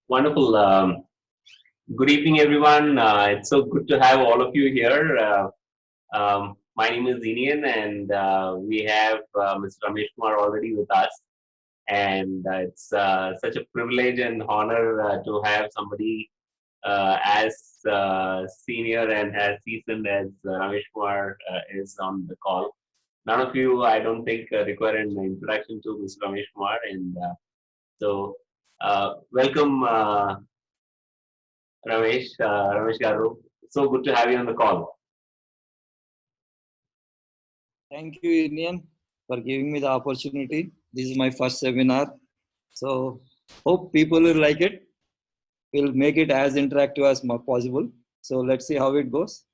Wonderful. Good evening, everyone. It's so good to have all of you here. My name is Inian, and we have Mr. Ramesh Kumar already with us. And it's such a privilege and honor to have somebody as senior and as seasoned as Ramesh Kumar is on the call. None of you, I don't think, require an introduction to Mr. Ramesh Kumar. And welcome. Ramesh Garu. So good to have you on the call. Thank you, Indian, for giving me the opportunity. This is my first seminar. So, hope people will like it. We'll make it as interactive as possible. So, let's see how it goes.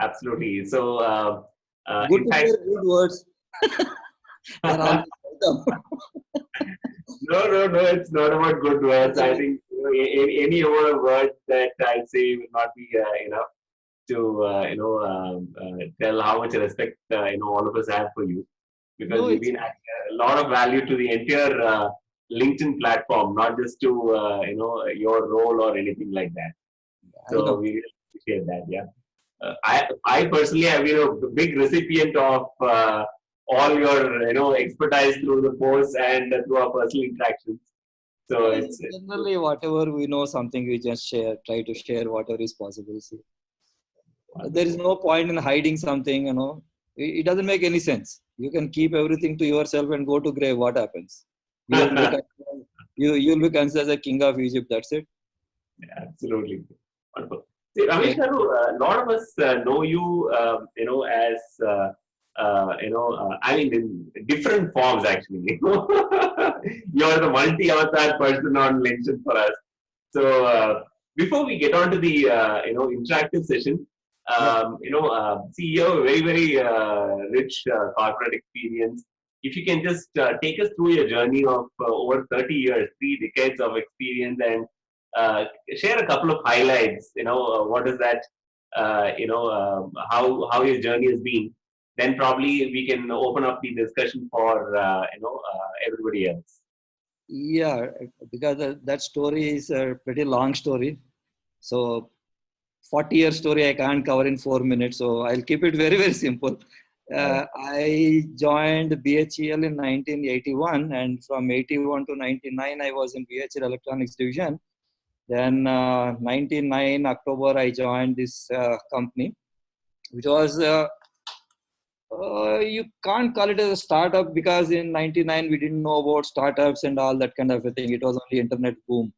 Absolutely. So, Good in to fact, hear good words. They're always welcome. no, it's not about good words. I think any other word that I say will not be enough to tell how much respect all of us have for you, because No, you've it's been adding a lot of value to the entire LinkedIn platform, not just to your role or anything like that. I So know. we really appreciate that. Yeah. I personally have been a big recipient of all your expertise through the posts and through our personal interactions. So it's good. Generally, whatever we know something, we just share, try to share whatever is possible. See, there is Wonderful. no point in hiding something. It doesn't make any sense. You can keep everything to yourself and go to grave. What happens? You will be you'll be considered as a king of Egypt. That's it. Absolutely. Wonderful. See, Ramesh Yeah. Garu, a lot of us know you, as, I mean, in different forms actually. You're the multi-avatar person on LinkedIn for us. So, before we get on to the, interactive session, Yep. see, you have a very, very rich corporate experience. If you can just take us through your journey of over 30 years, 3 decades of experience, and share a couple of highlights. What is that? How your journey has been. Then probably we can open up the discussion for everybody else. Yeah, because that story is a pretty long story. So 40-year story I can't cover in 4 minutes. So I'll keep it very, very simple. All right. I joined BHEL in 1981, and from 81 to 99 I was in BHEL Electronics Division. Then 99 October I joined this company, which was you can't call it as a startup because in 99 we didn't know about startups and all that kind of a thing. It was only internet boom.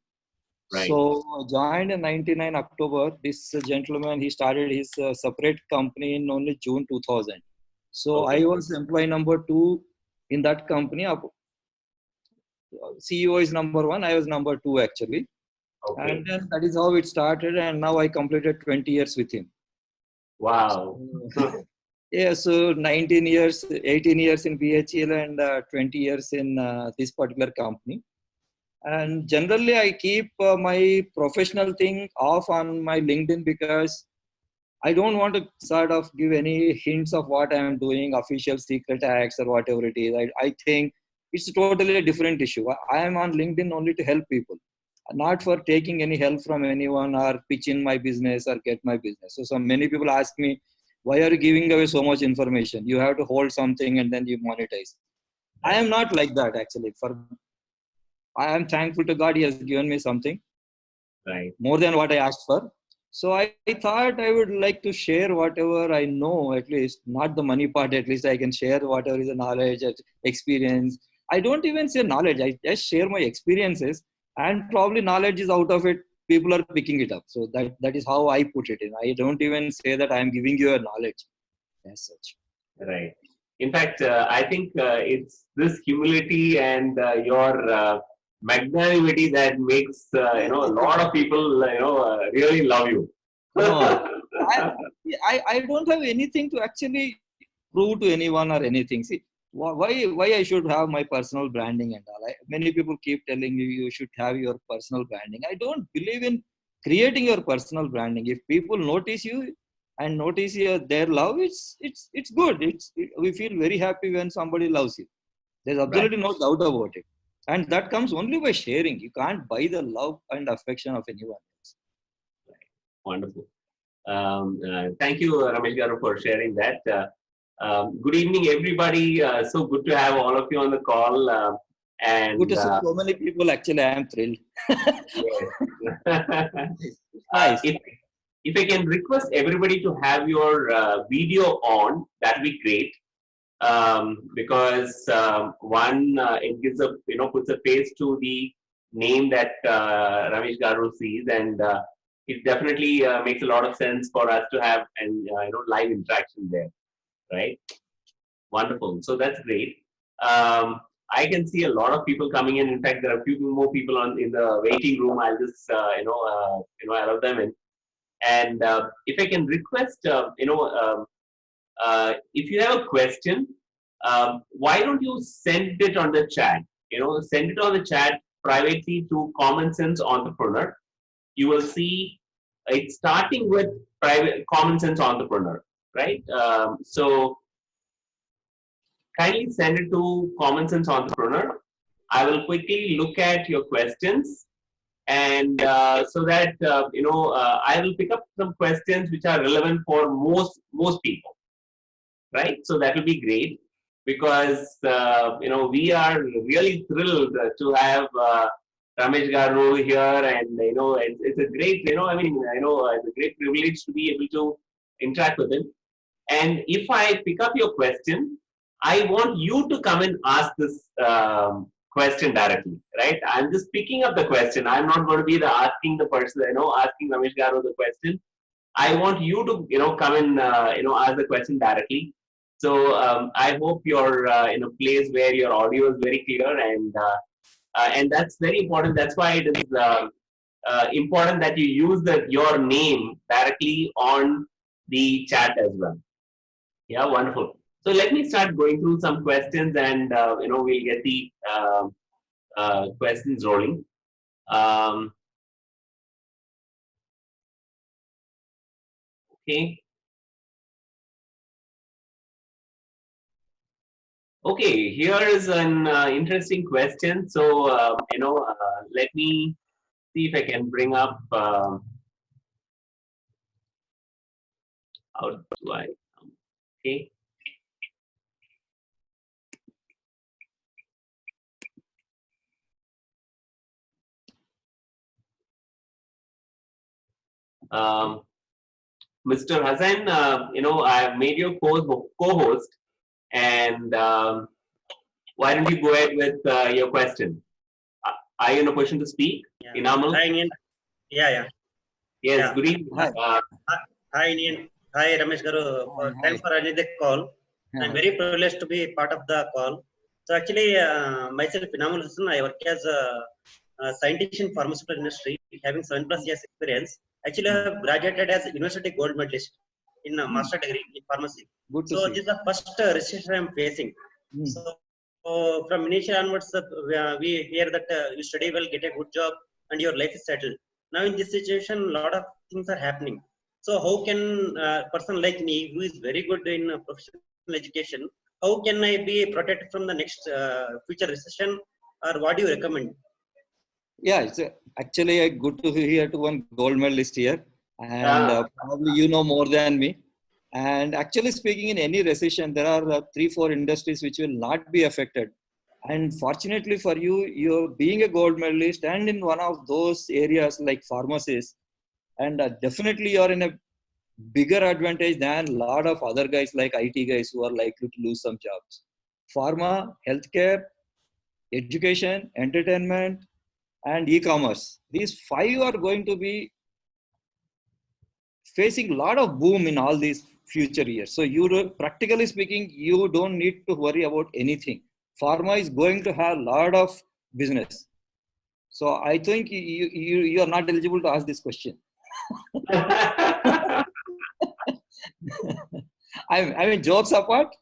So Right. I joined in 99 October. This gentleman, he started his separate company in only June 2000. So I Okay. was employee number 2 in that company. CEO is number 1. I was number 2 actually. And Okay. then that is how it started. And now I completed 20 years with him. Wow. So, yeah, so 19 years, 18 years in BHEL and 20 years in this particular company. And generally, I keep my professional thing off on my LinkedIn because I don't want to sort of give any hints of what I am doing, official secret acts or whatever it is. I think it's totally a different issue. I am on LinkedIn only to help people, not for taking any help from anyone or pitch in my business or get my business. So many people ask me, why are you giving away so much information? You have to hold something and then you monetize. I Right. am not like that actually. I am thankful to God. He has given me something Right. more than what I asked for. So I thought I would like to share whatever I know, at least not the money part. At least I can share whatever is the knowledge, experience. I don't even say knowledge. I just share my experiences, and probably knowledge is out of it. People are picking it up. So that is how I put it in. I don't even say that I am giving you a knowledge as such. Right. In fact, I think it's this humility and your magnanimity that makes a lot of people really love you. No, I don't have anything to actually prove to anyone or anything. See, why I should have my personal branding and all. Many people keep telling you should have your personal branding. I don't believe in creating your personal branding. If people notice you and notice their love, it's good. We feel very happy when somebody loves you. There's Right. absolutely no doubt about it. And that comes only by sharing. You can't buy the love and affection of anyone else. Wonderful. Thank you, Ramesh Garu, for sharing that. Good evening, everybody. So good to have all of you on the call. And Good to see so many people. Actually, I am thrilled. Nice. If I can request everybody to have your video on, that'd be great. Because one, it gives a puts a face to the name that Ramesh Garu sees, and it definitely makes a lot of sense for us to have and live interaction there, right? Wonderful. So that's great. I can see a lot of people coming in. In fact, there are a few more people in the waiting room. I'll just allow them in. And if I can request, if you have a question, why don't you send it on the chat? Send it on the chat privately to Common Sense Entrepreneur. You will see it's starting with private Common Sense Entrepreneur, right? So kindly send it to Common Sense Entrepreneur. I will quickly look at your questions, and so that I will pick up some questions which are relevant for most people, right? So that will be great, because we are really thrilled to have Ramesh Garu here, and it's a great it's a great privilege to be able to interact with him. And if I pick up your question, I want you to come and ask this question directly, right? I'm just picking up the question. I'm not going to be asking the person, asking Ramesh Garu the question. I want you to, come and, ask the question directly. So I hope you're in a place where your audio is very clear, and that's very important. That's why it is important that you use your name directly on the chat as well. Yeah, wonderful. So let me start going through some questions, and we'll get the questions rolling. Okay. Okay, here is an interesting question. So let me see if I can bring up. How do I? Okay. Mr. Hassan, I have made your co-host, and why don't you go ahead with your question? Are you in a position to speak? Yeah. Inamal? Hi, Indian. Yeah. Yes, Yeah. good evening. Hi, Indian. Hi, Ramesh Garu. Thanks for running the call. I'm very privileged to be part of the call. So actually, myself, Inamal Hassan, I work as a scientist in pharmaceutical industry, having 7+ years experience. Actually, I have graduated as university gold medalist in a master degree in pharmacy. Good to So see. this is the first recession I'm facing. So from initial onwards, we hear that you study well, get a good job, and your life is settled. Now in this situation, a lot of things are happening. So how can a person like me, who is very good in professional education, how can I be protected from the next future recession, or what do you recommend? Yeah, it's actually good to hear to one gold medalist here, and probably you know more than me. And actually speaking, in any recession, there are 3-4 industries which will not be affected. And fortunately for you, you're being a gold medalist and in one of those areas like pharmacies, and definitely you're in a bigger advantage than a lot of other guys like IT guys who are likely to lose some jobs. Pharma, healthcare, education, entertainment, and e-commerce. These 5 are going to be facing a lot of boom in all these future years. So practically speaking, you don't need to worry about anything. Pharma is going to have a lot of business. So I think you are not eligible to ask this question. I mean, jokes apart,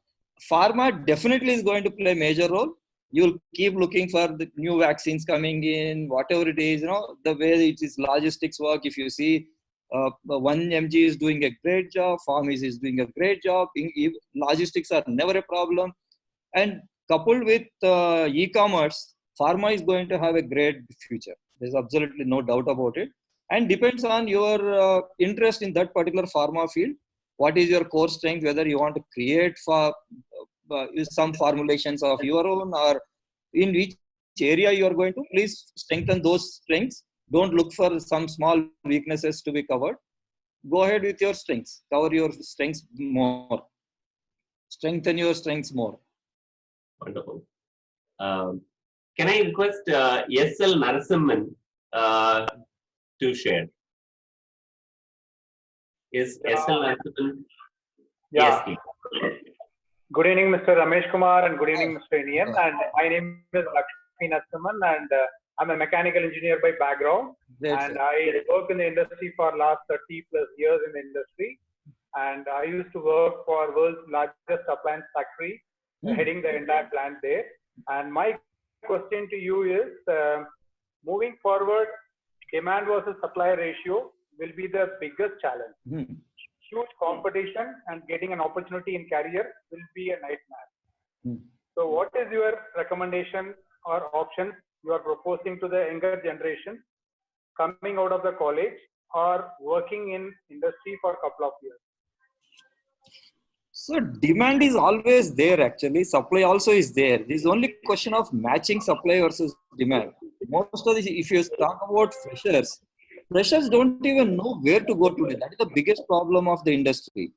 pharma definitely is going to play a major role. You'll keep looking for the new vaccines coming in, whatever it is, the way it is logistics work. If you see, 1mg is doing a great job, pharmacy is doing a great job. Logistics are never a problem. And coupled with e-commerce, pharma is going to have a great future. There's absolutely no doubt about it. And depends on your interest in that particular pharma field. What is your core strength, whether you want to create some formulations of your own, or in which area you are going to, please strengthen those strengths. Don't look for some small weaknesses to be covered. Go ahead with your strengths. Cover your strengths more. Strengthen your strengths more. Wonderful. Can I request S.L. Narasimhan to share? Is S.L. Narasimhan? Yeah. Yes, Good evening, Mr. Ramesh Kumar, and good evening, Mr. Indian. And my name is Lakshmi Narasimhan, and I'm a mechanical engineer by background. And I work in the industry for last 30+ years in the industry. And I used to work for world's largest appliance factory, heading the entire plant there. And my question to you is, moving forward, demand versus supply ratio will be the biggest challenge. Huge competition, and getting an opportunity in career will be a nightmare. So what is your recommendation or options you are proposing to the younger generation coming out of the college or working in industry for a couple of years? So demand is always there actually. Supply also is there. This is only question of matching supply versus demand. Most of the, if you talk about freshers don't even know where to go today. That is the biggest problem of the industry.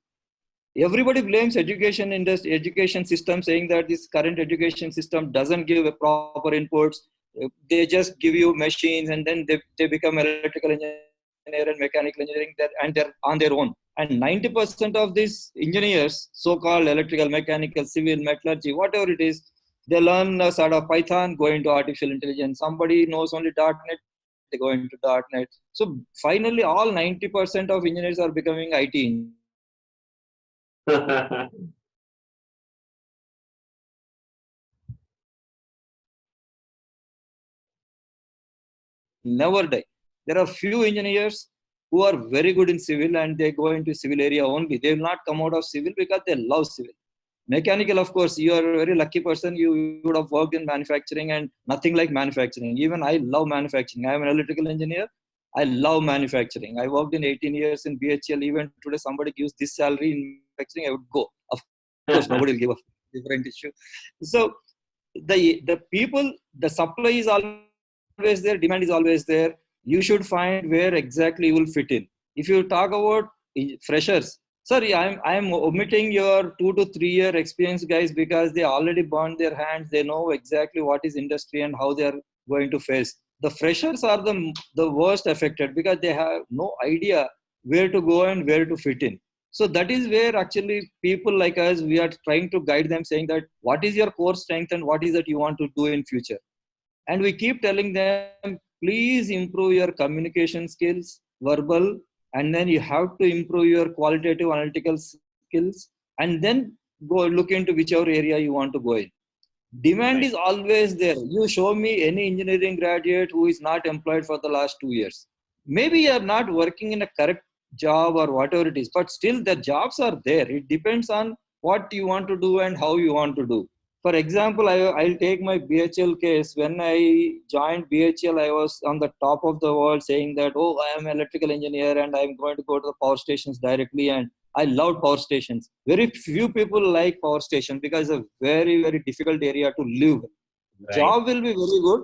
Everybody blames education system, saying that this current education system doesn't give a proper inputs. They just give you machines, and then they become electrical engineer and mechanical engineering, and they're on their own. And 90% of these engineers, so-called electrical, mechanical, civil, metallurgy, whatever it is, they learn a sort of Python, go into artificial intelligence. Somebody knows only .NET, they go into .NET. So finally, all 90% of engineers are becoming IT engineers. Never die. There are few engineers who are very good in civil, and they go into civil area only. They will not come out of civil because they love civil. Mechanical, of course, you are a very lucky person. You would have worked in manufacturing, and nothing like manufacturing. Even I love manufacturing. I am an electrical engineer. I love manufacturing. I worked in 18 years in BHEL. Even today, somebody gives this salary in manufacturing, I would go. Of course, nobody will give a different issue. So the people, the supply is always there, demand is always there. You should find where exactly you will fit in. If you talk about freshers, sorry, I'm omitting your 2 to 3 year experience guys, because they already burned their hands. They know exactly what is industry and how they are going to face. The freshers are the worst affected, because they have no idea where to go and where to fit in. So that is where actually people like us, we are trying to guide them, saying that what is your core strength and what is that you want to do in future. And we keep telling them, please improve your communication skills, verbal, and then you have to improve your qualitative analytical skills, and then go look into whichever area you want to go in. Demand is always there. You show me any engineering graduate who is not employed for the last 2 years. Maybe you are not working in a correct job or whatever it is, but still the jobs are there. It depends on what you want to do and how you want to do. For example, I'll take my BHEL case. When I joined BHEL, I was on the top of the world saying that, oh, I am an electrical engineer and I'm going to go to the power stations directly. And I love power stations. Very few people like power stations because it's a very, very difficult area to live. Right. Job will be very good,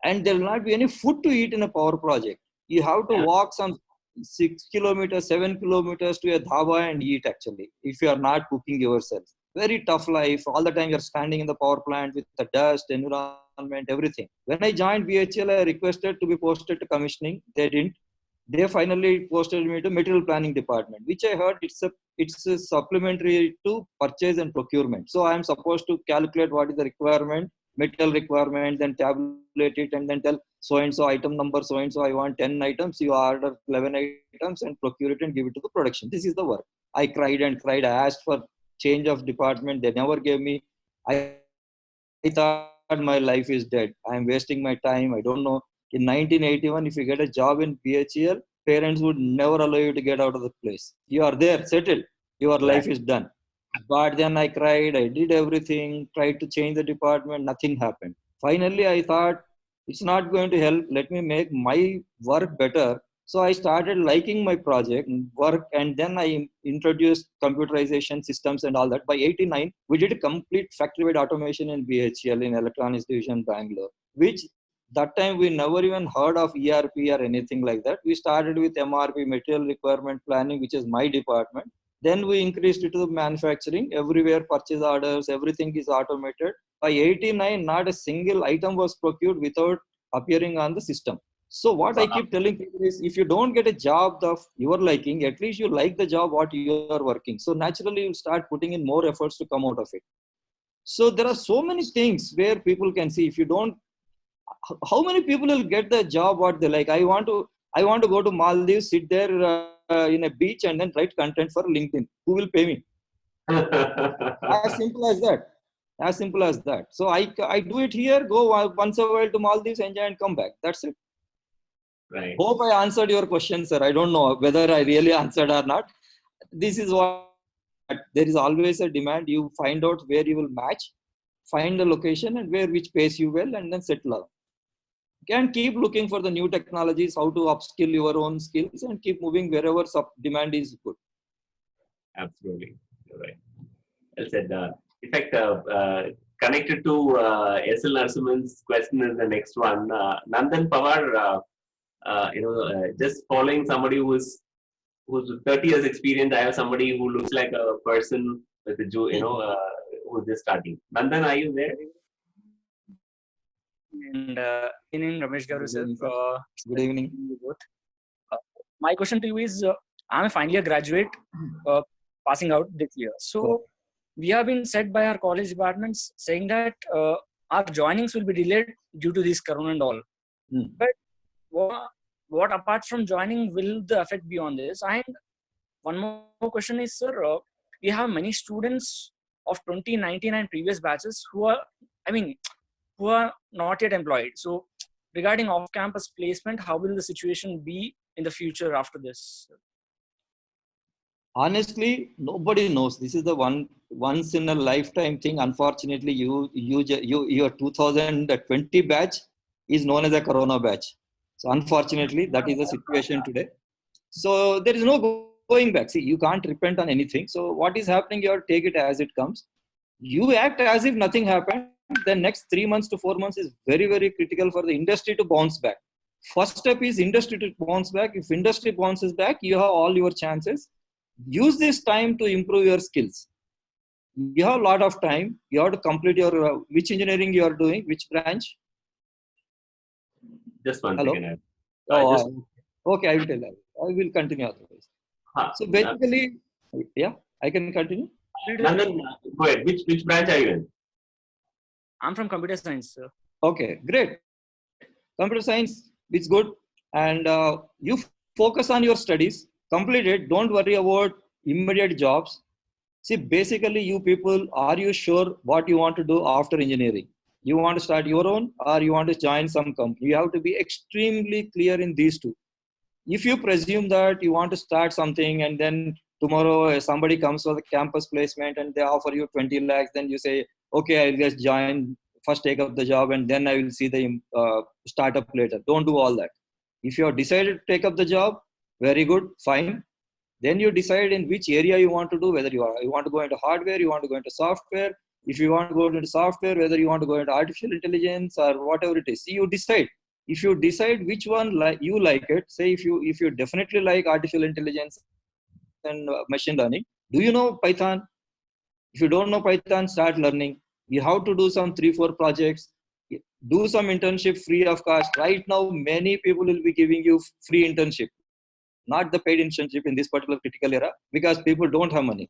and there will not be any food to eat in a power project. You have to walk some 6 kilometers, 7 kilometers to a dhaba and eat actually, if you are not cooking yourself. Very tough life. All the time you're standing in the power plant with the dust, environment, everything. When I joined BHEL, I requested to be posted to commissioning. They didn't. They finally posted me to material planning department, which I heard it's a supplementary to purchase and procurement. So I am supposed to calculate what is the requirement, material requirement, then tabulate it, and then tell so-and-so item number, so-and-so, I want 10 items, you order 11 items and procure it and give it to the production. This is the work. I cried and cried. I asked for change of department. They never gave me. I thought my life is dead. I am wasting my time. I don't know. In 1981, if you get a job in BHEL, parents would never allow you to get out of the place. You are there, settled. Your life is done. But then I cried. I did everything, tried to change the department. Nothing happened. Finally, I thought it's not going to help. Let me make my work better. So I started liking my project work, and then I introduced computerization systems and all that. By 89, we did a complete factory-wide automation in BHEL in Electronics Division, Bangalore, which that time we never even heard of ERP or anything like that. We started with MRP, material requirement planning, which is my department. Then we increased it to manufacturing. Everywhere purchase orders, everything is automated. By 89, not a single item was procured without appearing on the system. So what I keep telling people is, if you don't get a job of your liking, at least you like the job what you are working. So naturally you start putting in more efforts to come out of it. So there are so many things where people can see, if you don't, how many people will get the job what they like? I want to go to Maldives, sit there in a beach and then write content for LinkedIn. Who will pay me? As simple as that. As simple as that. So I do it here, go once a while to Maldives, enjoy and come back. That's it. Right. Hope I answered your question, sir. I don't know whether I really answered or not. This is what, there is always a demand. You find out where you will match, find the location and where which pays you well, and then settle down. Can keep looking for the new technologies, how to upskill your own skills, and keep moving wherever demand is good. Absolutely. You're right. Well said. In fact, connected to SL Narasimhan's question is the next one. Nandan Pawar, just following somebody who's 30 years experience, I have somebody who looks like a person with a who's just starting. Nandan, are you there? And in Ramesh Garu, sir. Good evening. Both. My question to you is, I'm a final year graduate, passing out this year. So we have been said by our college departments saying that our joinings will be delayed due to this corona and all. But what apart from joining will the effect be on this? And one more question is, sir, we have many students of 2019 and previous batches who are not yet employed. So regarding off-campus placement, how will the situation be in the future after this? Honestly, nobody knows. This is the once in a lifetime thing. Unfortunately, your 2020 batch is known as a corona batch. So unfortunately, that is the situation today. So there is no going back. See, you can't repent on anything. So what is happening, you have to take it as it comes. You act as if nothing happened. The next 3 months to 4 months is very, very critical for the industry to bounce back. First step is industry to bounce back. If industry bounces back, you have all your chances. Use this time to improve your skills. You have a lot of time. You have to complete your, which engineering you are doing, which branch? Just one Hello? second. Okay, I will tell you. I will continue otherwise. So basically, yeah, I can continue. Nandan, go ahead. Which branch are you in? I'm from computer science, sir. Okay, great. Computer science, it's good. And you focus on your studies, complete it. Don't worry about immediate jobs. See, basically, you people, are you sure what you want to do after engineering? You want to start your own or you want to join some company? You have to be extremely clear in these two. If you presume that you want to start something and then tomorrow somebody comes for the campus placement and they offer you 20 lakhs, then you say, okay, I'll just join, first take up the job and then I will see the startup later. Don't do all that. If you have decided to take up the job, very good, fine. Then you decide in which area you want to do, whether you want to go into hardware, you want to go into software. If you want to go into software, whether you want to go into artificial intelligence or whatever it is, you decide. If you decide which one you like it, say if you definitely like artificial intelligence and machine learning, do you know Python? If you don't know Python, start learning. You have to do some 3-4 projects. Do some internship free of cost. Right now, many people will be giving you free internship, not the paid internship in this particular critical era, because people don't have money.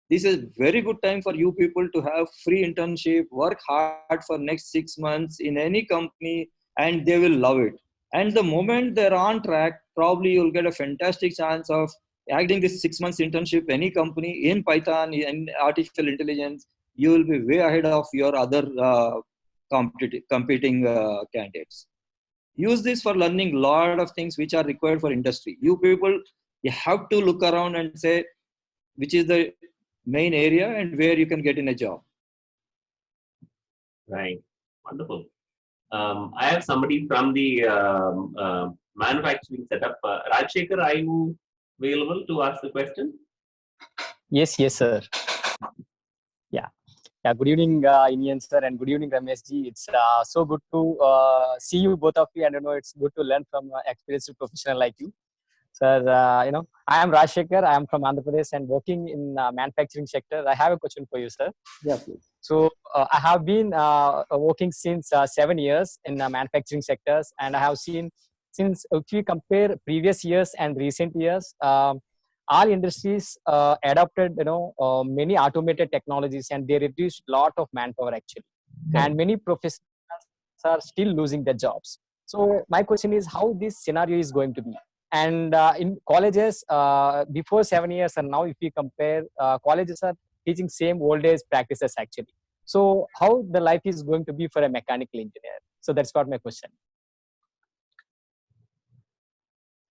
This is very good time for you people to have free internship, work hard for next 6 months in any company, and they will love it. And the moment they're on track, probably you'll get a fantastic chance of adding this 6 months internship, any company in Python, in artificial intelligence. You will be way ahead of your other competing candidates. Use this for learning a lot of things which are required for industry. You people, you have to look around and say which is the main area and where you can get in a job. Right. Wonderful. I have somebody from the manufacturing setup. Rajshekhar, are you available to ask the question? Yes, sir. Yeah. Good evening, Inian sir, and good evening, Ramesh ji. It's so good to see you both of you, and it's good to learn from experienced professional like you. Sir, I am Rajshekhar. I am from Andhra Pradesh and working in manufacturing sector. I have a question for you, sir. Yeah, please. So I have been working since 7 years in manufacturing sectors, and I have seen, since if we compare previous years and recent years, all industries adopted many automated technologies, and they reduced lot of manpower actually. Okay. And many professionals are still losing their jobs. So my question is how this scenario is going to be. And in colleges before 7 years and now, if we compare, colleges are teaching same old age practices actually. So how the life is going to be for a mechanical engineer? So that's what my question.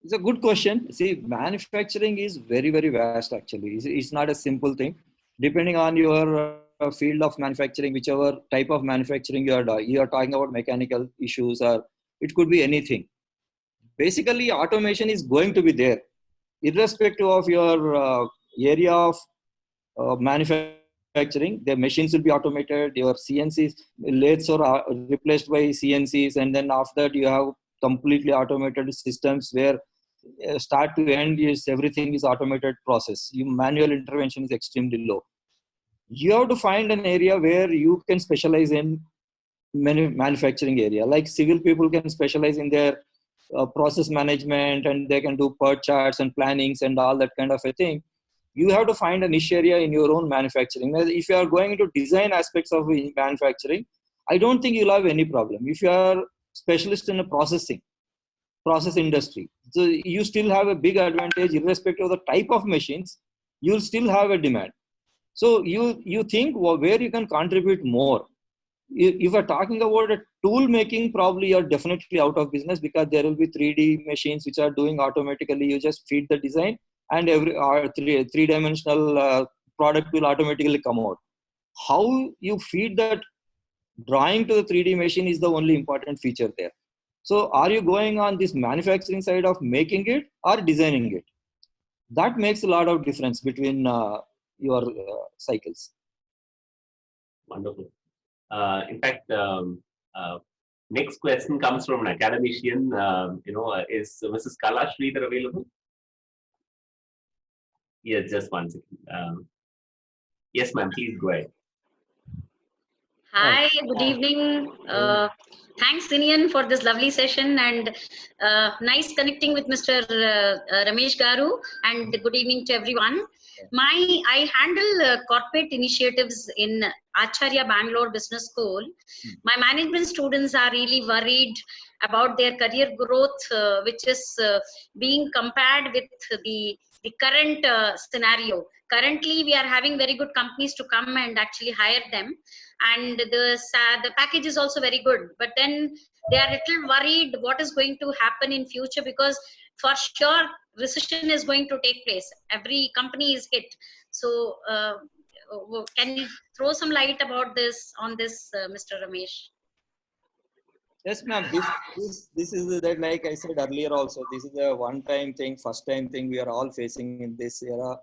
It's a good question. See, manufacturing is very, very vast actually. It's not a simple thing. Depending on your field of manufacturing, whichever type of manufacturing you are talking about mechanical issues, or it could be anything. Basically, automation is going to be there, irrespective of your area of manufacturing. The machines will be automated. Your CNCs lathes are replaced by CNCs, and then after that you have completely automated systems where start to end is everything is automated process. Manual intervention is extremely low. You have to find an area where you can specialize in manufacturing area. Like civil people can specialize in their process management, and they can do PERT charts and plannings and all that kind of a thing. You have to find a niche area in your own manufacturing. If you are going into design aspects of manufacturing, I don't think you'll have any problem. If you are specialist in a process industry, so you still have a big advantage irrespective of the type of machines. You'll still have a demand. So you think where you can contribute more. If you're talking about a tool making, probably you're definitely out of business, because there will be 3D machines which are doing automatically. You just feed the design, and every three-dimensional product will automatically come out. How you feed that drawing to the 3D machine is the only important feature there. So are you going on this manufacturing side of making it or designing it? That makes a lot of difference between your cycles. Wonderful. In fact, next question comes from an academician. Is Mrs. Kala Sridhar available? Yes, just one second. Yes, ma'am, please go ahead. Hi, good evening. Thanks, Inian, for this lovely session, and nice connecting with Mr. Ramesh Garu, and good evening to everyone. I handle corporate initiatives in Acharya Bangalore Business School. My management students are really worried about their career growth, which is being compared with the current scenario. Currently, we are having very good companies to come and actually hire them, and the package is also very good. But then they are a little worried what is going to happen in future, because for sure recession is going to take place. Every company is hit. So can you throw some light about this Mr. Ramesh? Yes, ma'am. This is that, like I said earlier also, this is a one-time thing, first-time thing we are all facing in this era,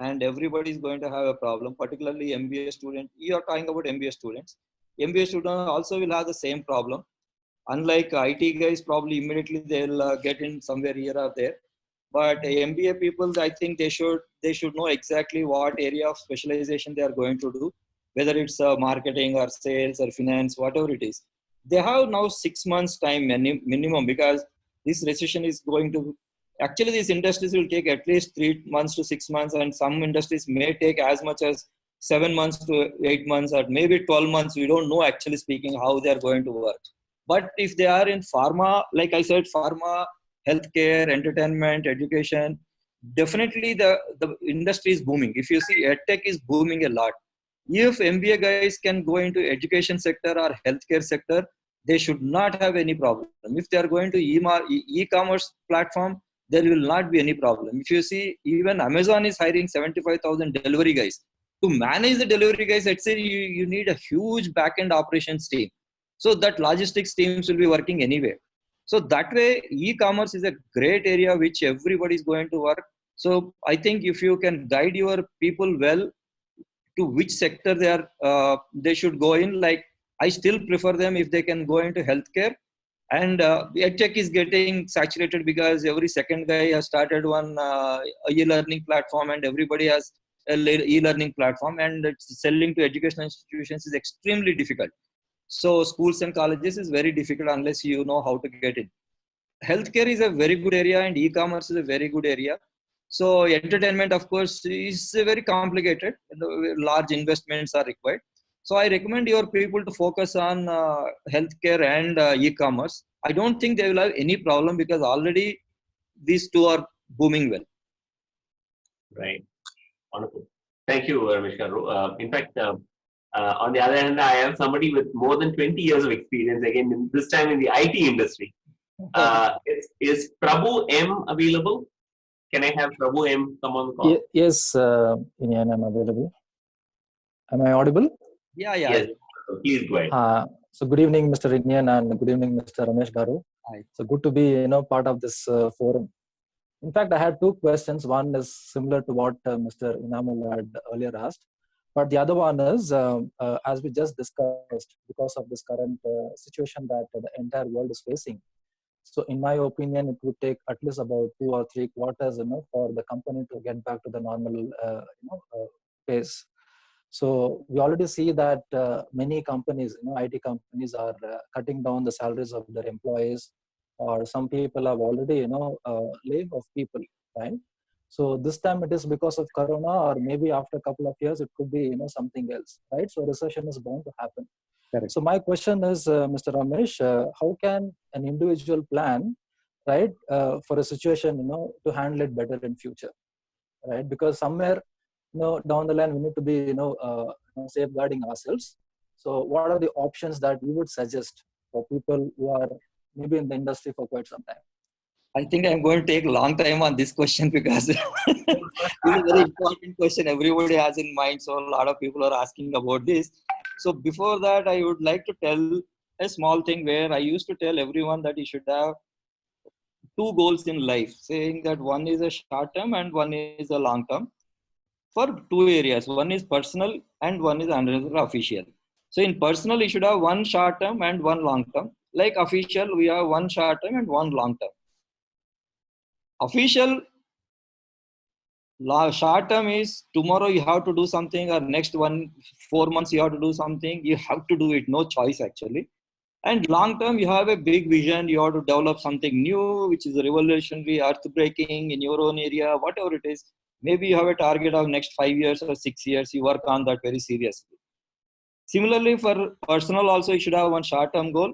and everybody is going to have a problem, particularly MBA student. You are talking about MBA students. MBA students also will have the same problem. Unlike IT guys, probably immediately they'll get in somewhere here or there. But MBA people, I think they should know exactly what area of specialization they are going to do, whether it's marketing or sales or finance, whatever it is. They have now 6 months time minimum, because this recession is going to, actually these industries will take at least 3 months to 6 months, and some industries may take as much as 7 months to 8 months, or maybe 12 months. We don't know, actually speaking, how they're going to work. But if they are in pharma, like I said, pharma, healthcare, entertainment, education, definitely the industry is booming. If you see, EdTech is booming a lot. If MBA guys can go into education sector or healthcare sector, they should not have any problem. If they are going to e-commerce platform, there will not be any problem. If you see, even Amazon is hiring 75,000 delivery guys. To manage the delivery guys, let's say you need a huge back-end operations team. So that logistics teams will be working anyway. So that way, e-commerce is a great area which everybody is going to work. So I think if you can guide your people well to which sector they should go in, like I still prefer them if they can go into healthcare. And EdTech is getting saturated because every second guy has started one e-learning platform, and everybody has an e-learning platform, and it's selling to educational institutions is extremely difficult. So schools and colleges is very difficult unless you know how to get in. Healthcare is a very good area, and e-commerce is a very good area. So entertainment, of course, is very complicated. Large investments are required. So I recommend your people to focus on healthcare and e-commerce. I don't think they will have any problem because already these two are booming well. Right. Wonderful. Thank you, Ramesh Garu. In fact, on the other hand, I have somebody with more than 20 years of experience, again, this time in the IT industry. Is Prabhu M available? Can I have Prabhu M come on the call? Yes, Inian, I'm available. Am I audible? Yeah. Yes. So please go ahead. So good evening, Mr. Inian, and good evening, Mr. Ramesh Garu. Hi. So good to be part of this forum. In fact, I had two questions. One is similar to what Mr. Inamul had earlier asked, but the other one is, as we just discussed, because of this current situation that the entire world is facing. So in my opinion, it would take at least about 2 or 3 quarters, for the company to get back to the normal, pace. So we already see that many companies, IT companies are cutting down the salaries of their employees, or some people have already, laying off people, right? So this time it is because of Corona, or maybe after a couple of years, it could be, something else, right? So recession is bound to happen. Correct. So my question is, Mr. Ramesh, how can an individual plan, right, for a situation, to handle it better in future, right? Because somewhere, down the line, we need to be, safeguarding ourselves. So what are the options that you would suggest for people who are maybe in the industry for quite some time? I think I'm going to take a long time on this question because it's a very important question everybody has in mind. So a lot of people are asking about this. So before that, I would like to tell a small thing where I used to tell everyone that you should have 2 goals in life, saying that one is a short term and one is a long term, for 2 areas. One is personal and one is another official. So in personal, you should have 1 short term and 1 long term. Like official, we have 1 short term and 1 long term. Official short term is tomorrow you have to do something, or next 4 months you have to do something. You have to do it, no choice actually. And long term, you have a big vision. You have to develop something new, which is revolutionary, earth-breaking in your own area, whatever it is. Maybe you have a target of next 5 years or 6 years. You work on that very seriously. Similarly, for personal also, you should have 1 short-term goal.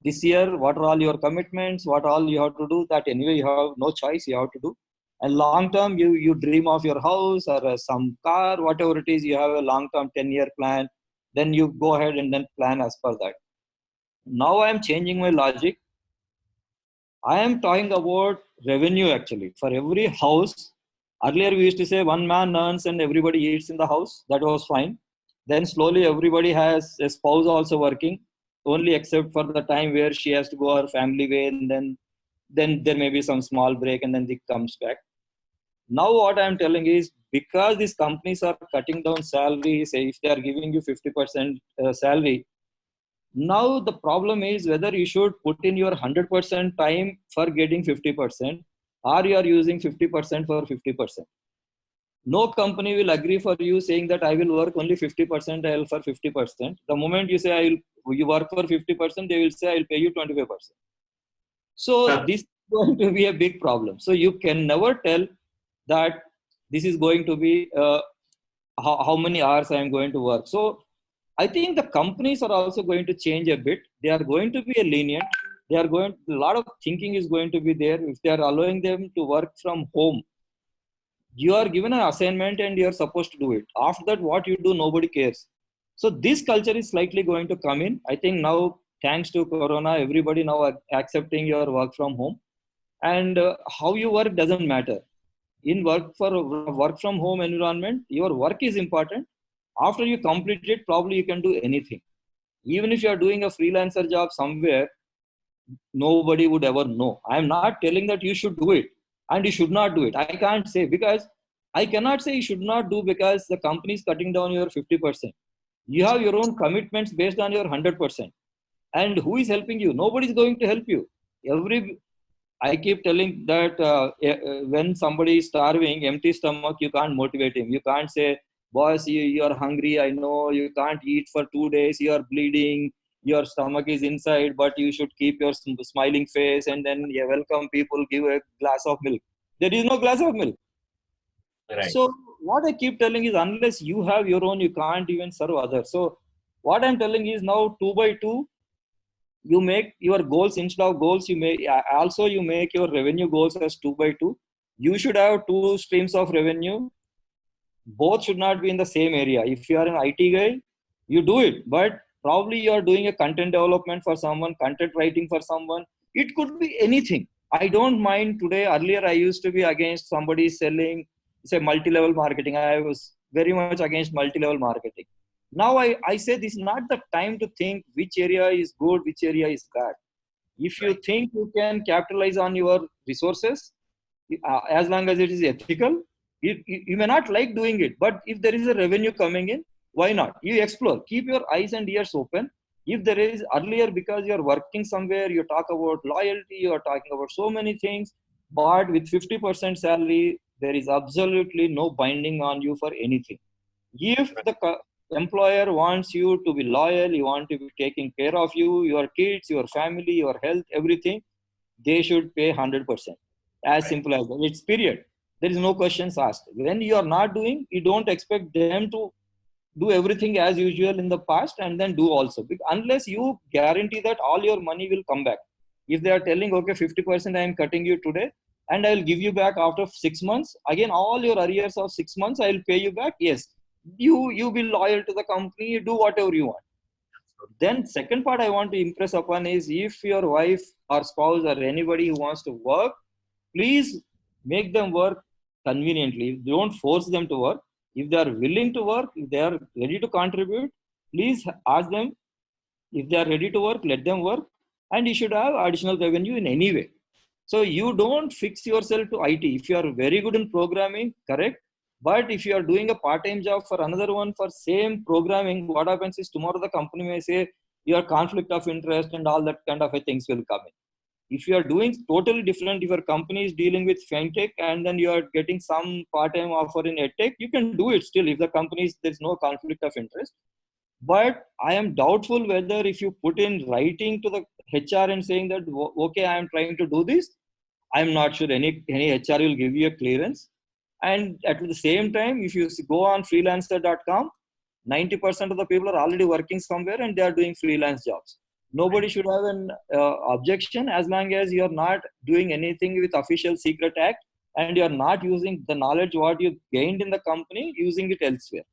This year, what are all your commitments? What all you have to do? That anyway, you have no choice. You have to do. And long term, you dream of your house or some car, whatever it is. You have a long-term 10-year plan. Then you go ahead and then plan as per that. Now I am changing my logic. I am talking about revenue actually. For every house, earlier we used to say 1 man earns and everybody eats in the house. That was fine. Then slowly everybody has a spouse also working, only except for the time where she has to go her family way, and then there may be some small break and then it comes back. Now what I am telling is, because these companies are cutting down salary, say if they are giving you 50% salary, now the problem is whether you should put in your 100% time for getting 50%, or you are using 50% for 50%. No company will agree for you saying that I will work only 50% for 50%. The moment you say you work for 50%, they will say I will pay you 25%. So this is going to be a big problem. So you can never tell that this is going to be how many hours I am going to work. So I think the companies are also going to change a bit. They are going to be lenient. A lot of thinking is going to be there. If they are allowing them to work from home, you are given an assignment and you are supposed to do it. After that, what you do, nobody cares. So this culture is slightly going to come in. I think now, thanks to Corona, everybody now are accepting your work from home. And how you work doesn't matter. In work from home environment, your work is important. After you complete it, probably you can do anything. Even if you are doing a freelancer job somewhere, nobody would ever know. I am not telling that you should do it and you should not do it. I can't say, because I cannot say you should not do because the company is cutting down your 50%. You have your own commitments based on your 100%. And who is helping you? Nobody is going to help you. I keep telling that when somebody is starving, empty stomach, you can't motivate him. You can't say, boss, you are hungry. I know you can't eat for 2 days. You are bleeding. Your stomach is inside, but you should keep your smiling face and then welcome people, give a glass of milk. There is no glass of milk. Right. So what I keep telling is, unless you have your own, you can't even serve others. So what I'm telling is, now 2 by 2, you make your goals instead of goals. You make also you make your revenue goals as 2 by 2. You should have 2 streams of revenue. Both should not be in the same area. If you are an IT guy, you do it, but probably you are doing a content development for someone, content writing for someone. It could be anything. I don't mind today. Earlier, I used to be against somebody selling, say, multi-level marketing. I was very much against multi-level marketing. Now I say this is not the time to think which area is good, which area is bad. If you think you can capitalize on your resources, as long as it is ethical, you may not like doing it, but if there is a revenue coming in, why not? You explore, keep your eyes and ears open. If there is earlier, because you're working somewhere, you talk about loyalty, you are talking about so many things, but with 50% salary, there is absolutely no binding on you for anything. If the employer wants you to be loyal, you want to be taking care of you, your kids, your family, your health, everything, they should pay 100%. As simple as that. It's period. There is no questions asked. When you are not doing, you don't expect them to do everything as usual in the past and then do also. Unless you guarantee that all your money will come back. If they are telling, okay, 50% I am cutting you today and I will give you back after 6 months, again, all your arrears of 6 months, I will pay you back. Yes, you be loyal to the company, you do whatever you want. Then second part I want to impress upon is, if your wife or spouse or anybody who wants to work, please make them work conveniently. Don't force them to work. If they are willing to work, if they are ready to contribute, please ask them. If they are ready to work, let them work. And you should have additional revenue in any way. So you don't fix yourself to IT. If you are very good in programming, correct. But if you are doing a part-time job for another one for same programming, what happens is, tomorrow the company may say your conflict of interest and all that kind of things will come in. If you are doing totally different, if your company is dealing with fintech and then you are getting some part-time offer in edtech, you can do it still if the company is, there's no conflict of interest. But I am doubtful whether if you put in writing to the HR and saying that, okay, I am trying to do this, I'm not sure any HR will give you a clearance. And at the same time, if you go on freelancer.com, 90% of the people are already working somewhere and they are doing freelance jobs. Nobody should have an objection as long as you are not doing anything with official secret act and you are not using the knowledge what you gained in the company, using it elsewhere.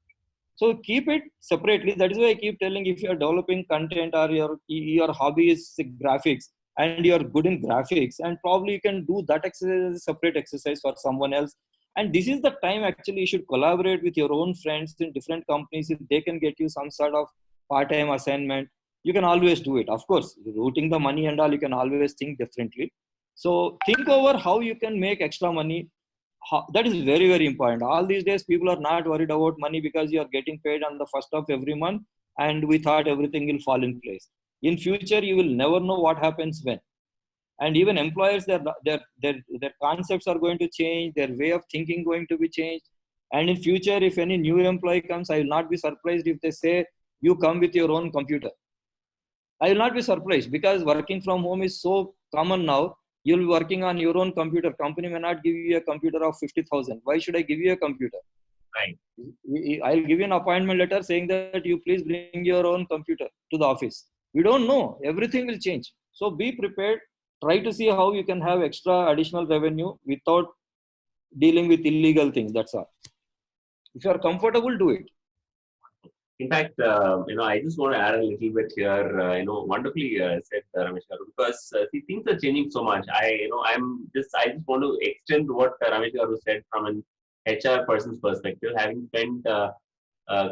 So keep it separately. That is why I keep telling, if you are developing content or your hobby is graphics and you are good in graphics, and probably you can do that exercise as a separate exercise for someone else. And this is the time actually you should collaborate with your own friends in different companies. If they can get you some sort of part-time assignment, you can always do it. Of course, routing the money and all, you can always think differently. So think over how you can make extra money. That is very, very important. All these days, people are not worried about money because you are getting paid on the first of every month, and we thought everything will fall in place. In future, you will never know what happens when. And even employers, their concepts are going to change, their way of thinking going to be changed. And in future, if any new employee comes, I will not be surprised if they say, you come with your own computer. I will not be surprised, because working from home is so common now. You'll be working on your own computer. Company may not give you a computer of 50,000. Why should I give you a computer? Right. I'll give you an appointment letter saying that you please bring your own computer to the office. We don't know. Everything will change. So be prepared. Try to see how you can have extra additional revenue without dealing with illegal things. That's all. If you are comfortable, do it. In fact, I just want to add a little bit here. Wonderfully said, Ramesh Garu, because see, things are changing so much. I just want to extend what Ramesh Garu said from an HR person's perspective, having spent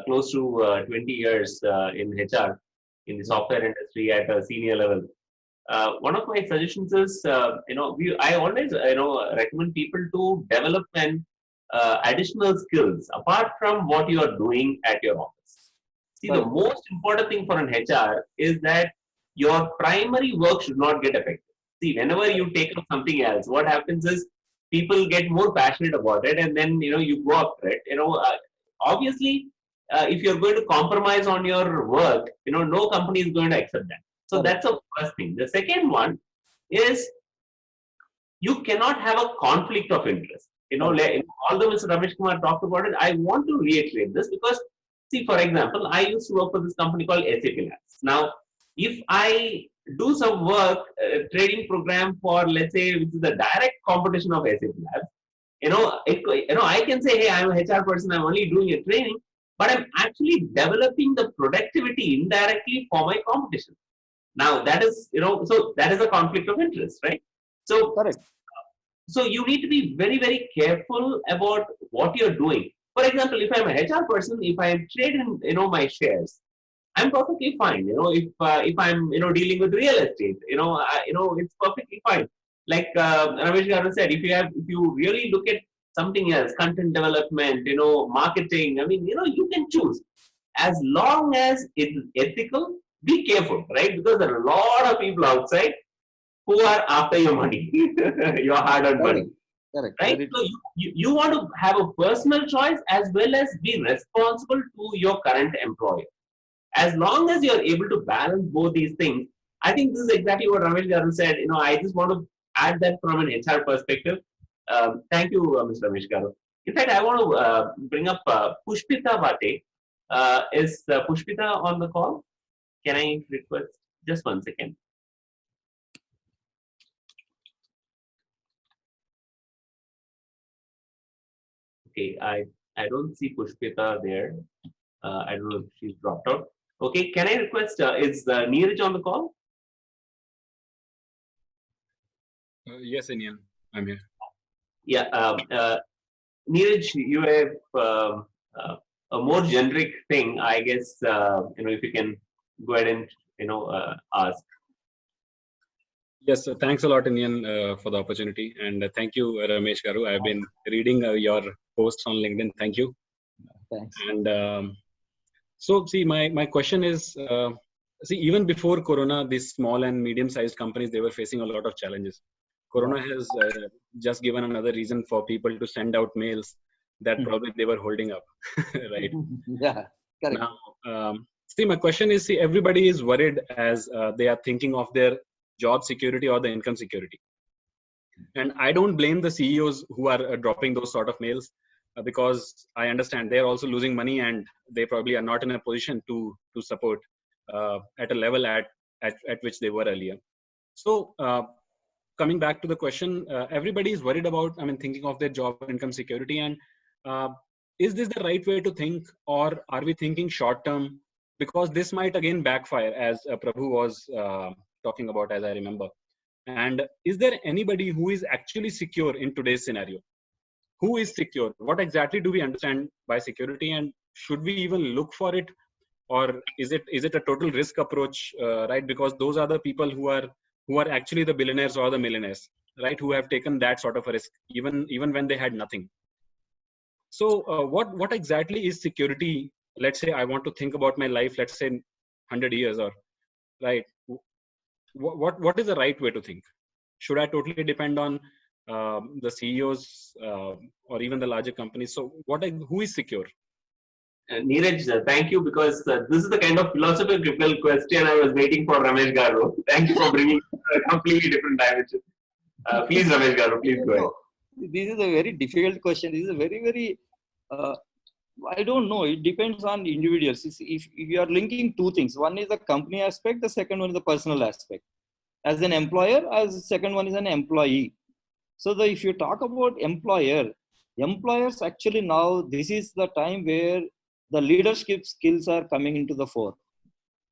close to 20 years in HR. in the software industry at a senior level. One of my suggestions is, I always, recommend people to develop an additional skills apart from what you are doing at your office. See, the most important thing for an HR is that your primary work should not get affected. See, whenever you take up something else, what happens is people get more passionate about it, and then you go after it. Obviously, if you're going to compromise on your work, no company is going to accept that. So that's the first thing. The second one is you cannot have a conflict of interest. Although Mr. Ramesh Kumar talked about it, I want to reiterate this because, see, for example, I used to work for this company called SAP Labs. Now, if I do some work, trading program for, let's say, which is the direct competition of SAP Labs, I can say, hey, I'm a HR person, I'm only doing a training, but I'm actually developing the productivity indirectly for my competition. Now, that is, so that is a conflict of interest, right? So, correct. So you need to be very, very careful about what you're doing. For example, if I'm a HR person, if I trade in, my shares, I'm perfectly fine. If I'm, dealing with real estate, it's perfectly fine. Like Ramesh Garu said, if you really look at something else, content development, marketing, I mean, you can choose. As long as it's ethical, be careful, right? Because there are a lot of people outside who are after your money, your hard-earned money. Correct. Right? So you want to have a personal choice as well as be responsible to your current employer. As long as you're able to balance both these things, I think this is exactly what Ramesh Garu said. I just want to add that from an HR perspective. Thank you, Mr. Ramesh Garu. In fact, I want to bring up Pushpita Vate. Is Pushpita on the call? Can I request just 1 second? Okay, I don't see Pushpita there. I don't know if she's dropped out. Okay, can I request, is Neeraj on the call? Yes, Inian, I'm here. Yeah, Neeraj, you have a more generic thing, I guess, if you can go ahead and, ask. Yes, thanks a lot, Inian, for the opportunity. And thank you, Ramesh Garu. I've been reading your posts on LinkedIn. Thank you. Thanks. And so, see, my question is, see, even before Corona, these small and medium-sized companies, they were facing a lot of challenges. Corona has just given another reason for people to send out mails that probably they were holding up, right? Yeah, correct. Now, see, my question is, see, everybody is worried as they are thinking of their job security or the income security. And I don't blame the CEOs who are dropping those sort of mails because I understand they're also losing money and they probably are not in a position to support at a level at which they were earlier. So coming back to the question, everybody is worried about, thinking of their job income security. And is this the right way to think, or are we thinking short term? Because this might again backfire, as Prabhu was talking about, as I remember. And is there anybody who is actually secure in today's scenario? Who is secure? What exactly do we understand by security, and should we even look for it, or is it a total risk approach, right? Because those are the people who are actually the billionaires or the millionaires, right? Who have taken that sort of a risk, even when they had nothing. So what exactly is security? Let's say I want to think about my life, let's say 100 years, or right. What is the right way to think? Should I totally depend on the CEOs or even the larger companies? So who is secure? Neeraj, thank you, because this is the kind of philosophical question I was waiting for Ramesh Garu. Thank you for bringing a completely different dimension. Please, Ramesh Garu, please go ahead. This is a very difficult question. This is a very, very, I don't know. It depends on individuals. If you are linking two things, one is the company aspect, the second one is the personal aspect. As an employer, as the second one is an employee. So if you talk about employers actually now, this is the time where the leadership skills are coming into the fore.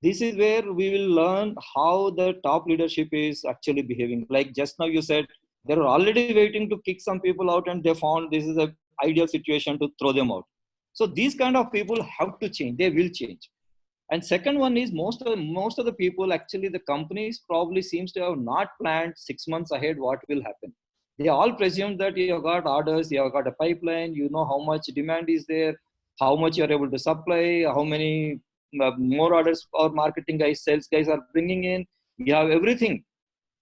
This is where we will learn how the top leadership is actually behaving. Like just now you said, they were already waiting to kick some people out and they found this is an ideal situation to throw them out. So these kind of people have to change. They will change. And second one is most of the people, actually the companies probably seems to have not planned 6 months ahead what will happen. They all presume that you have got orders, you have got a pipeline, you know how much demand is there, how much you are able to supply, how many more orders or marketing guys, sales guys are bringing in. You have everything,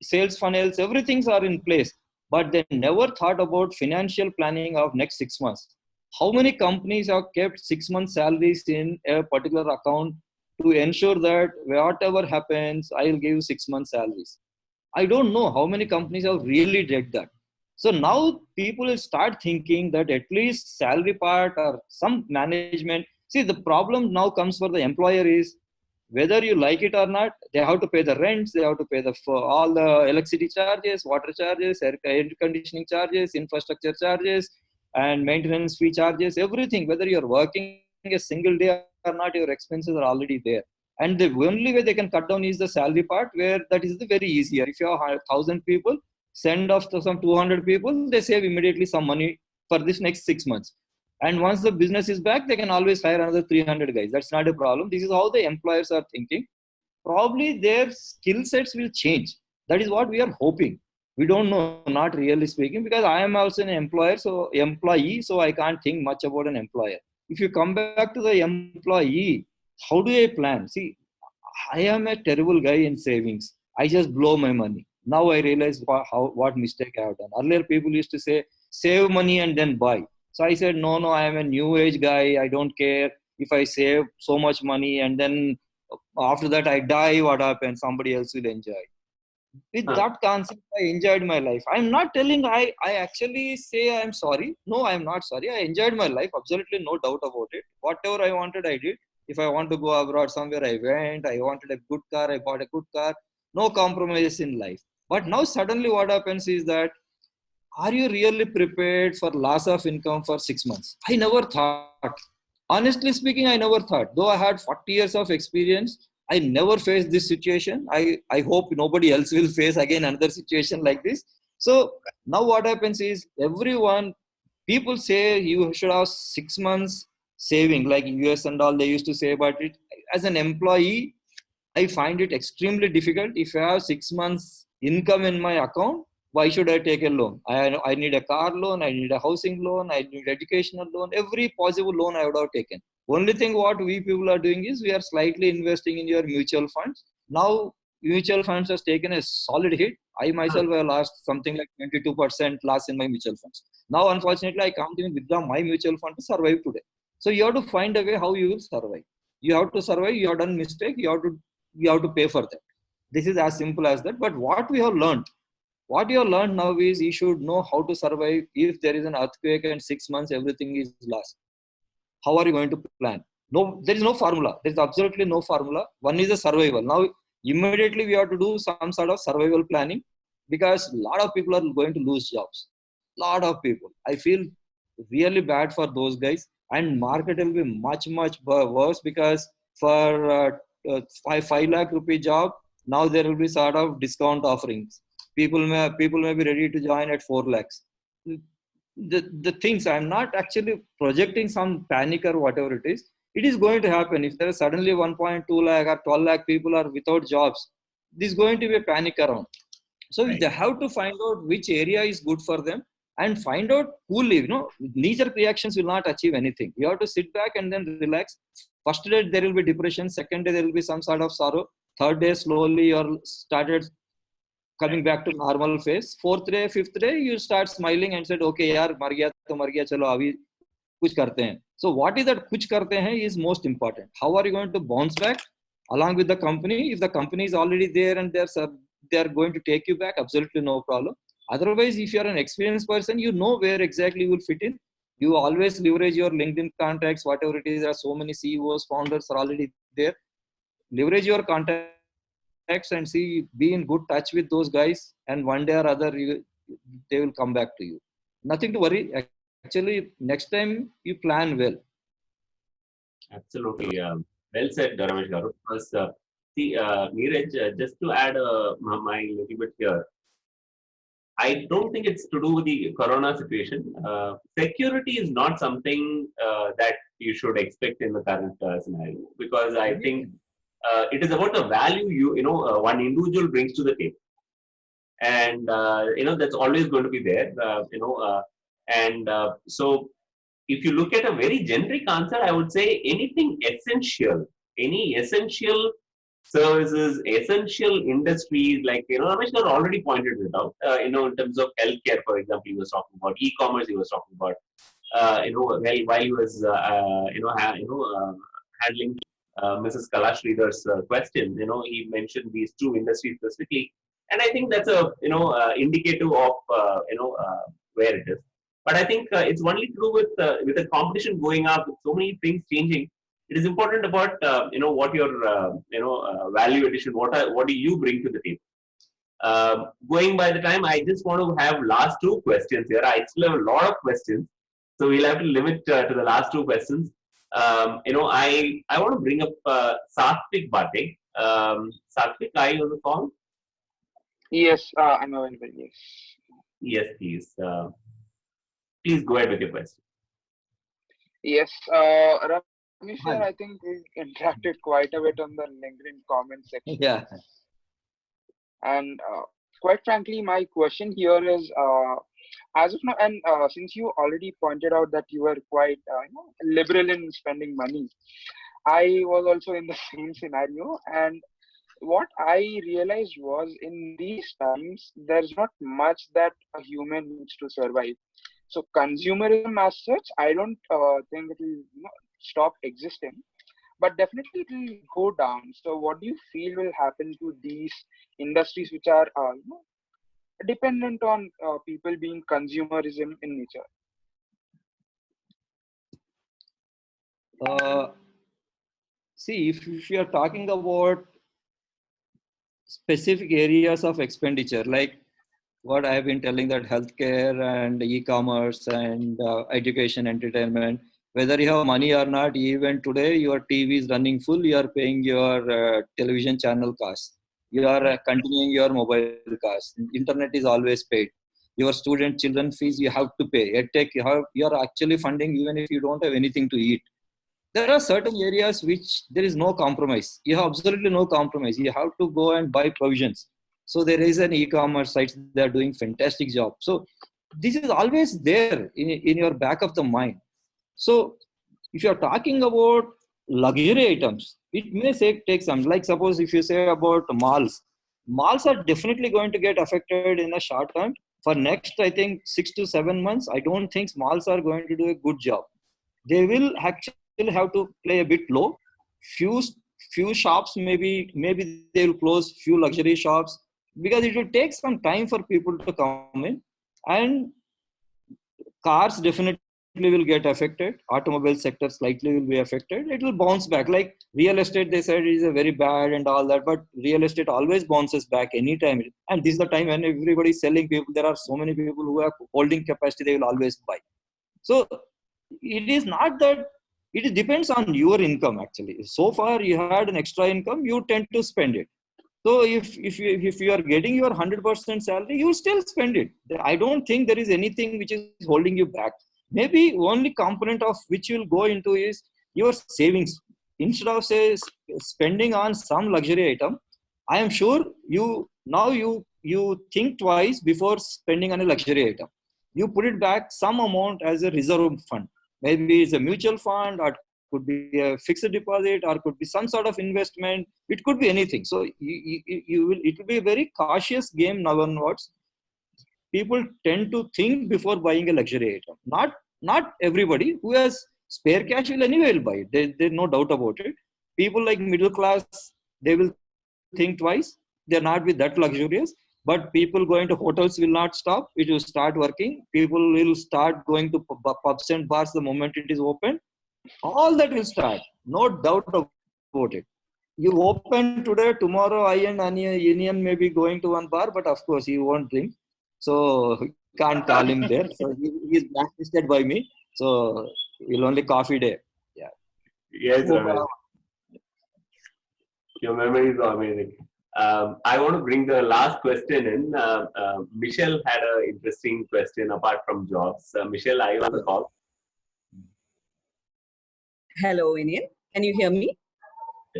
sales funnels, everything's are in place. But they never thought about financial planning of next 6 months. How many companies have kept 6 months salaries in a particular account to ensure that whatever happens, I'll give 6 months salaries? I don't know how many companies have really did that. So now people will start thinking that at least salary part or some management. See, the problem now comes for the employer is whether you like it or not, they have to pay the rents, they have to pay for all the electricity charges, water charges, air conditioning charges, infrastructure charges, and maintenance fee charges, everything. Whether you're working a single day or not, your expenses are already there. And the only way they can cut down is the salary part, where that is the very easier. If you have 1,000 people, send off to some 200 people, they save immediately some money for this next 6 months. And once the business is back, they can always hire another 300 guys. That's not a problem. This is how the employers are thinking. Probably their skill sets will change. That is what we are hoping. We don't know, not really speaking, because I am also an employee, so I can't think much about an employer. If you come back to the employee, how do I plan? See, I am a terrible guy in savings. I just blow my money. Now I realize what mistake I have done. Earlier, people used to say, save money and then buy. So I said, no, I am a new age guy. I don't care if I save so much money and then after that I die, what happens? Somebody else will enjoy. With that concept, I enjoyed my life. I'm not telling I actually say I'm sorry. No, I'm not sorry. I enjoyed my life. Absolutely no doubt about it. Whatever I wanted, I did. If I want to go abroad somewhere, I went. I wanted a good car, I bought a good car. No compromises in life. But now suddenly what happens is that, are you really prepared for loss of income for 6 months? I never thought. Honestly speaking, I never thought. Though I had 40 years of experience, I never faced this situation. I hope nobody else will face again another situation like this. So now what happens is people say you should have 6 months saving, like US and all they used to say about it. As an employee, I find it extremely difficult. If I have 6 months income in my account, why should I take a loan? I need a car loan, I need a housing loan, I need educational loan, every possible loan I would have taken. Only thing what we people are doing is we are slightly investing in your mutual funds. Now mutual funds has taken a solid hit. I myself have lost something like 22% loss in my mutual funds. Now unfortunately I can't even withdraw my mutual fund to survive today. So you have to find a way how you will survive. You have to survive, you have done mistake, you have to pay for that. This is as simple as that. But what we have learned now is you should know how to survive if there is an earthquake and 6 months everything is lost. How are you going to plan? No, there is no formula. There is absolutely no formula. One is the survival. Now, immediately we have to do some sort of survival planning because a lot of people are going to lose jobs. Lot of people. I feel really bad for those guys. And market will be much, much worse because for 5 lakh rupee job, now there will be sort of discount offerings. People may be ready to join at 4 lakhs. The things, I'm not actually projecting some panic or whatever it is. It is going to happen. If there is suddenly 1.2 lakh or 12 lakh people are without jobs, this is going to be a panic around. So they have to find out which area is good for them and find out coolly. Knee-jerk reactions will not achieve anything. You have to sit back and then relax. First day there will be depression. Second day there will be some sort of sorrow. Third day slowly you started coming back to normal phase. Fourth day, fifth day, you start smiling and said, okay, yaar, mar gaya, chalo, abhi kuch karte hain. So what is that kuch karte hain is most important. How are you going to bounce back along with the company? If the company is already there and they are going to take you back, absolutely no problem. Otherwise, if you are an experienced person, you know where exactly you will fit in. You always leverage your LinkedIn contacts, whatever it is. There are so many CEOs, founders are already there. Leverage your contacts and be in good touch with those guys, and one day or other they will come back to you. Nothing to worry. Actually, next time you plan well. Absolutely. Well said, Ramesh Garu. Because, Neeraj, just to add my little bit here, I don't think it's to do with the corona situation. Security is not something that you should expect in the current scenario, because I think it is about the value one individual brings to the table, and that's always going to be there. So if you look at a very generic answer, I would say anything essential, any essential services, essential industries, like, Ramesh sir already pointed it out, in terms of healthcare, for example, he was talking about e-commerce, he was talking about, while he was, handling Mrs. Kalashridar's question, he mentioned these two industries specifically. And I think that's a, indicative of, where it is. But I think it's only to do with the competition going up, with so many things changing. It is important about what your value addition, what do you bring to the table. Going by the time, I just want to have last two questions here. I still have a lot of questions, so we'll have to limit to the last two questions. I want to bring up Satvik Bhate. Satvik, are you on the call? Yes, I'm available. Yes. Yes, please. Please go ahead with your question. Yes, Ramesh sir, I think we interacted quite a bit on the LinkedIn comment section. Yeah. And quite frankly, my question here is, as of now, and since you already pointed out that you were quite liberal in spending money, I was also in the same scenario. And what I realized was, in these times, there's not much that a human needs to survive. So consumerism as such, I don't think it will stop existing, but definitely it will go down. So what do you feel will happen to these industries which are dependent on people being consumerism in nature? See, if you are talking about specific areas of expenditure, like what I have been telling, that healthcare and e-commerce and education, entertainment, whether you have money or not, even today your TV is running full, you are paying your television channel cost. You are continuing your mobile cost. Internet is always paid. Your student children fees you have to pay. EdTech, you are actually funding even if you don't have anything to eat. There are certain areas which there is no compromise. You have absolutely no compromise. You have to go and buy provisions. So there is an e-commerce site, they are doing fantastic job. So this is always there in your back of the mind. So if you're talking about luxury items, it may take some, like suppose if you say about malls are definitely going to get affected in a short term. For next, I think 6 to 7 months, I don't think malls are going to do a good job. They will actually have to play a bit low. Few shops, maybe they will close few luxury shops, because it will take some time for people to come in. And cars definitely will get affected. Automobile sector slightly will be affected. It will bounce back. Like real estate, they said is a very bad and all that, but real estate always bounces back anytime. And this is the time when everybody is selling. People, there are so many people who have holding capacity, they will always buy. So it is not that, it depends on your income actually. So far you had an extra income, you tend to spend it. So if you are getting your 100% salary, you still spend it. I don't think there is anything which is holding you back. Maybe only component of which you will go into is your savings. Instead of spending on some luxury item, I am sure you think twice before spending on a luxury item. You put it back some amount as a reserve fund. Maybe it's a mutual fund, or could be a fixed deposit, or could be some sort of investment. It could be anything. So it will be a very cautious game now onwards. People tend to think before buying a luxury item. Not everybody who has spare cash will anyway buy it. There's no doubt about it. People like middle class, they will think twice. They're not with that luxurious. But people going to hotels will not stop. It will start working. People will start going to pubs and bars the moment it is open. All that will start. No doubt about it. You open today, tomorrow I and Union may be going to one bar, but of course he won't drink. So can't call him there. So he is blacklisted by me. So he'll only coffee day. Yeah. Yes, Ramesh. Your memory is amazing. I want to bring the last question in. Michelle had an interesting question apart from jobs. Michelle, are you on the call? Hello, Inian. Can you hear me?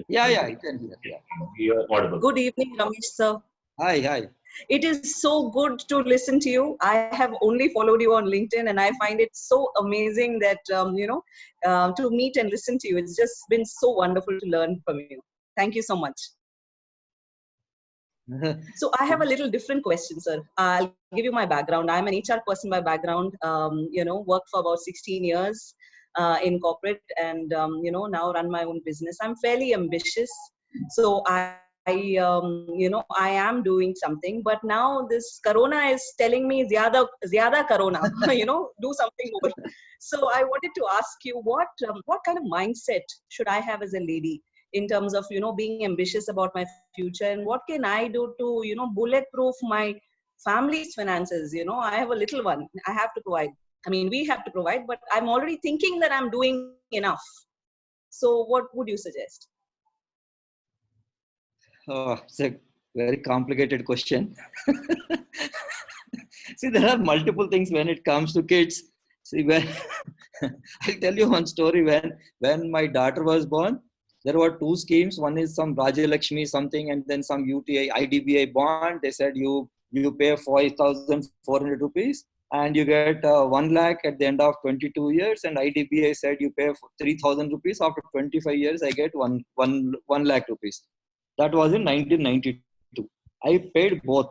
Yeah, I can hear. Yeah. You're audible. Good evening, Ramesh sir. Hi. It is so good to listen to you. I have only followed you on LinkedIn, and I find it so amazing that to meet and listen to you. It's just been so wonderful to learn from you. Thank you so much. So I have a little different question, sir. I'll give you my background. I'm an HR person by background. Worked for about 16 years in corporate, and now run my own business. I'm fairly ambitious, so I am doing something. But now this Corona is telling me zyada Corona. Do something more. So I wanted to ask you, what kind of mindset should I have as a lady in terms of being ambitious about my future, and what can I do to bulletproof my family's finances? I have a little one. I have to provide. I mean, we have to provide, but I'm already thinking that I'm doing enough. So what would you suggest? Oh, it's a very complicated question. See, there are multiple things when it comes to kids. See, I'll tell you one story. When my daughter was born, there were two schemes. One is some Raja Lakshmi something, and then some UTI IDBI bond. They said you pay 5,400 rupees and you get 1 lakh at the end of 22 years. And IDBI said you pay 3,000 rupees. After 25 years, I get 1 lakh rupees. That was in 1992. I paid both.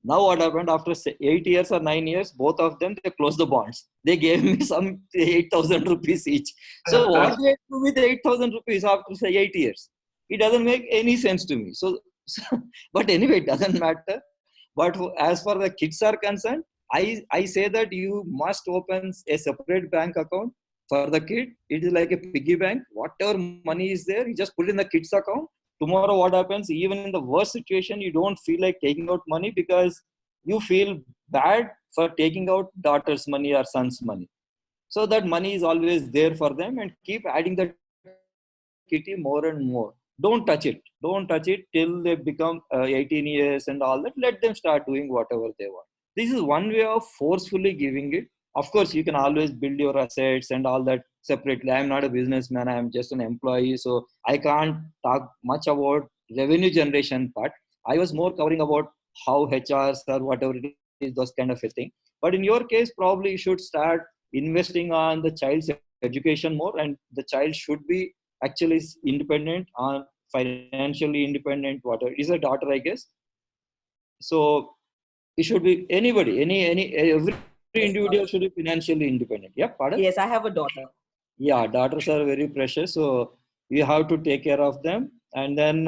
Now what happened after 8 years or 9 years, both of them, they closed the bonds. They gave me some 8,000 rupees each. So what do I do with 8,000 rupees after say 8 years? It doesn't make any sense to me. So but anyway, it doesn't matter. But as far the kids are concerned, I say that you must open a separate bank account for the kid. It is like a piggy bank. Whatever money is there, you just put in the kids account. Tomorrow what happens, even in the worst situation, you don't feel like taking out money because you feel bad for taking out daughter's money or son's money. So that money is always there for them, and keep adding the kitty more and more. Don't touch it till they become 18 years and all that. Let them start doing whatever they want. This is one way of forcefully giving it. Of course, you can always build your assets and all that separately. I'm not a businessman. I'm just an employee. So I can't talk much about revenue generation part. I was more covering about how HRs or whatever it is, those kind of a thing. But in your case, probably you should start investing on the child's education more, and the child should be actually independent, on financially independent, whatever. It is a daughter, I guess. So it should be anybody, every individual should be financially independent. Yeah, pardon? Yes, I have a daughter. Yeah, daughters are very precious. So you have to take care of them. And then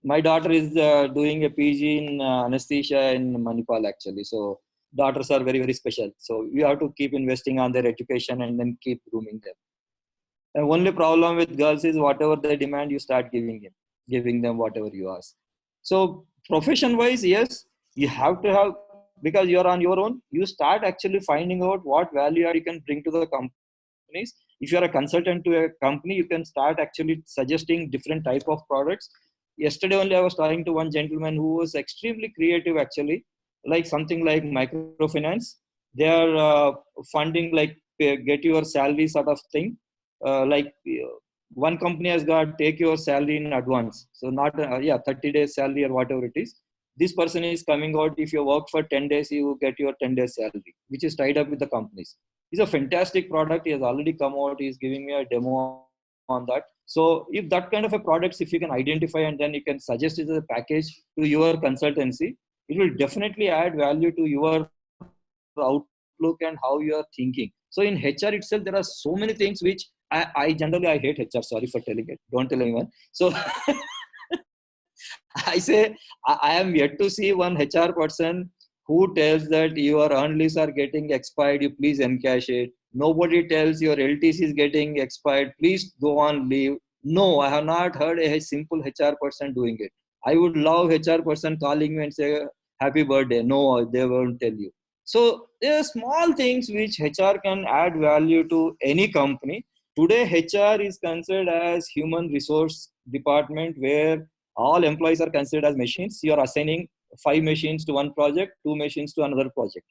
my daughter is doing a PG in anesthesia in Manipal actually. So daughters are very, very special. So you have to keep investing on their education and then keep grooming them. The only problem with girls is whatever they demand, you start giving them whatever you ask. So profession wise, yes, you have to have, because you're on your own, you start actually finding out what value you can bring to the companies. If you're a consultant to a company, you can start actually suggesting different type of products. Yesterday only I was talking to one gentleman who was extremely creative actually, like something like microfinance. They are funding like get your salary sort of thing. One company has got take your salary in advance. So not 30 days salary or whatever it is. This person is coming out, if you work for 10 days, you get your 10 days salary, which is tied up with the companies. It's a fantastic product. He has already come out. He's giving me a demo on that. So if that kind of a products, if you can identify and then you can suggest it as a package to your consultancy, it will definitely add value to your outlook and how you are thinking. So in HR itself, there are so many things which I generally hate HR. Sorry for telling it. Don't tell anyone. So I say I am yet to see one HR person who tells that your earned leaves are getting expired, you please encash it. Nobody tells your LTC is getting expired, please go on leave. No, I have not heard a simple HR person doing it. I would love HR person calling me and say, happy birthday. No, they won't tell you. So there are small things which HR can add value to any company. Today, HR is considered as human resource department where all employees are considered as machines. You are assigning 5 machines to one project, 2 machines to another project.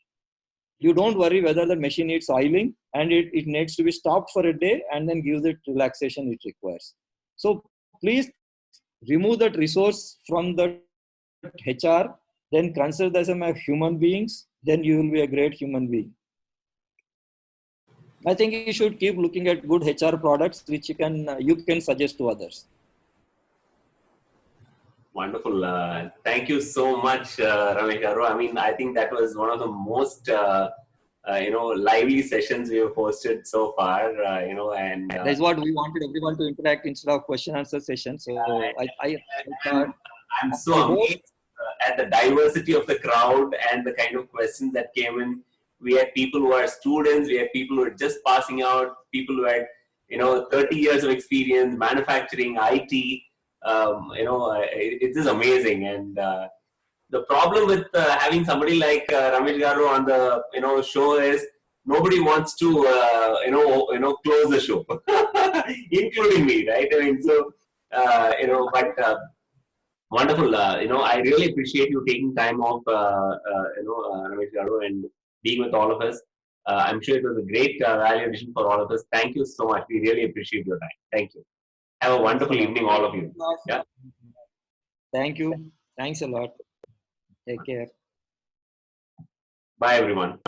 You don't worry whether the machine needs oiling and it needs to be stopped for a day and then give the relaxation it requires. So please remove that resource from the HR, then consider them as human beings, then you will be a great human being. I think you should keep looking at good HR products which you can suggest to others. Wonderful. Thank you so much, Ramesh Garu. I mean, I think that was one of the most lively sessions we have hosted so far. And that's what we wanted everyone to interact instead of question answer session. So I thought I'm so amazed at the diversity of the crowd and the kind of questions that came in. We had people who are students, we had people who are just passing out, people who had 30 years of experience, manufacturing, IT. It is amazing. And the problem with having somebody like Ramesh Garu on the show is nobody wants to close the show, including me, right? I mean, so but wonderful. I really appreciate you taking time off, Ramesh Garu, and being with all of us. I'm sure it was a great value addition for all of us. Thank you so much. We really appreciate your time. Thank you. Have a wonderful evening, all of you. Yeah. Thank you. Thanks a lot. Take care. Bye, everyone.